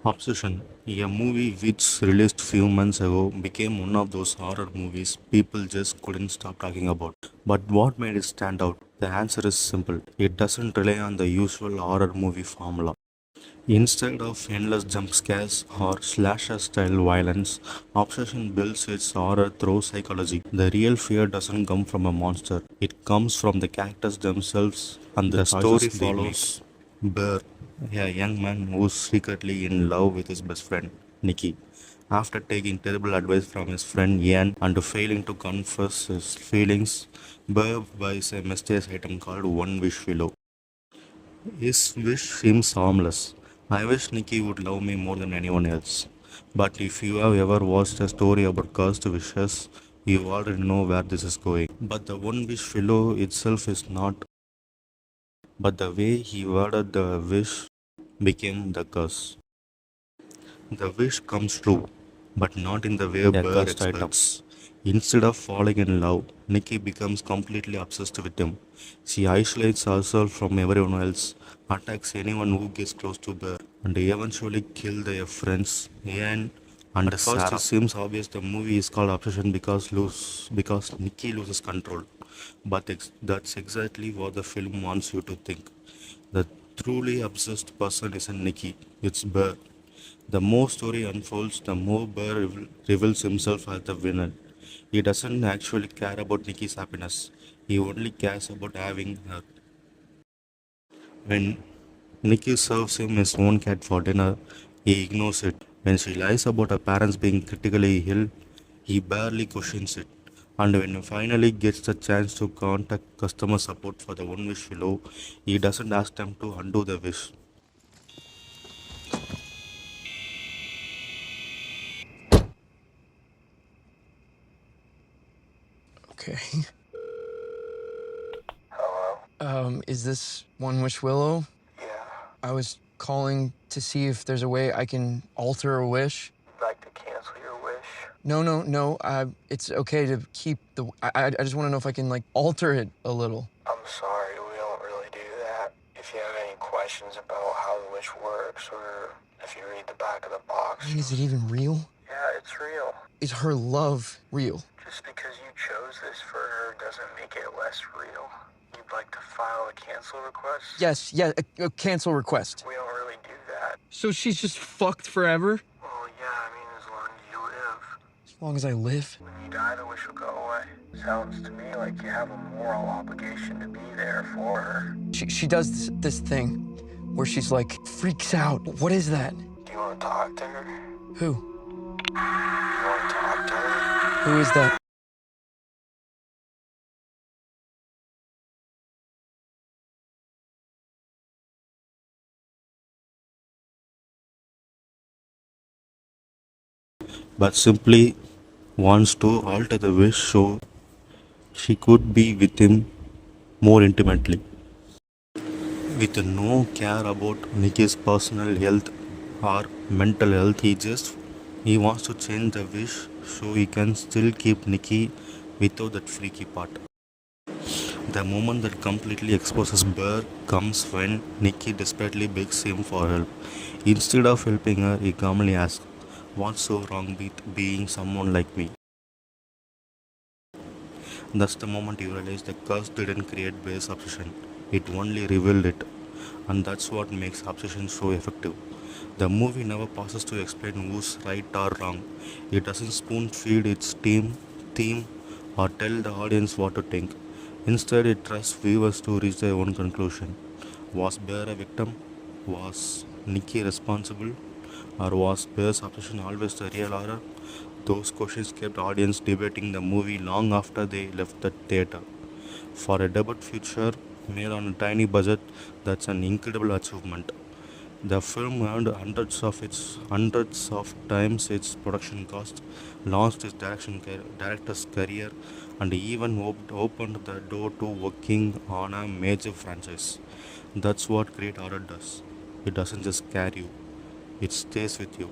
Obsession, a movie which released few months ago, became one of those horror movies people just couldn't stop talking about. But what made it stand out? The answer is simple. It doesn't rely on the usual horror movie formula. Instead of endless jump scares or slasher style violence, Obsession builds its horror through psychology. The real fear doesn't come from a monster, it comes from the characters themselves and the story follows Burr, a young man who's secretly in love with his best friend, Nikki. After taking terrible advice from his friend Ian and failing to confess his feelings, Burr buys a mysterious item called One Wish Willow. His wish seems harmless. I wish Nikki would love me more than anyone else. But if you have ever watched a story about cursed wishes, you already know where this is going. But the One Wish Willow itself is not, but the way he worded the wish became the curse. The wish comes true, but not in the way a bird expects. Instead of falling in love, Nikki becomes completely obsessed with him. She isolates herself from everyone else, attacks anyone who gets close to her, and eventually kills their friends Ian and At first, it seems obvious the movie is called Obsession because Nikki loses control. But that's exactly what the film wants you to think. The truly obsessed person isn't Nikki, it's Burr. The more story unfolds, the more Burr reveals himself as the villain. He doesn't actually care about Nikki's happiness. He only cares about having her. When Nikki serves him his own cat for dinner, he ignores it. When she lies about her parents being critically ill, he barely questions it. And when he finally gets the chance to contact customer support for the One Wish Willow, he doesn't ask them to undo the wish. Okay. Hello? Is this One Wish Willow? Yeah. I was calling to see if there's a way I can alter a wish. You'd like to cancel your wish? No. It's okay to keep the. I just want to know if I can like alter it a little. I'm sorry, we don't really do that. If you have any questions about how the wish works, or if you read the back of the box. I mean, is it even real? Yeah, it's real. Is her love real? Just because you chose this for her doesn't make it less real. You'd like to file a cancel request? Yes, a cancel request. We don't really do that. So she's just fucked forever? Well, yeah, I mean, as long as you live. As long as I live? When you die, the wish will go away. Sounds to me like you have a moral obligation to be there for her. She does this thing where she's like, freaks out. What is that? Do you want to talk to her? Who? You want to talk to her? Who is that? But simply wants to alter the wish so she could be with him more intimately. With no care about Nikki's personal health or mental health, he wants to change the wish so he can still keep Nikki without that freaky part. The moment that completely exposes Burr comes when Nikki desperately begs him for help. Instead of helping her, he calmly asks, "What's so wrong with being someone like me?" That's the moment you realize the curse didn't create Burr's obsession, it only revealed it. And that's what makes obsession so effective. The movie never pauses to explain who's right or wrong. It doesn't spoon feed its theme or tell the audience what to think. Instead, it trusts viewers to reach their own conclusion. Was Bear a victim? Was Nikki responsible? Or was Bear's obsession always the real horror? Those questions kept audience debating the movie long after they left the theater. For a debut feature made on a tiny budget, that's an incredible achievement. The film earned hundreds of times its production cost, launched its director's career, and even opened the door to working on a major franchise. That's what great horror does. It doesn't just scare you; it stays with you.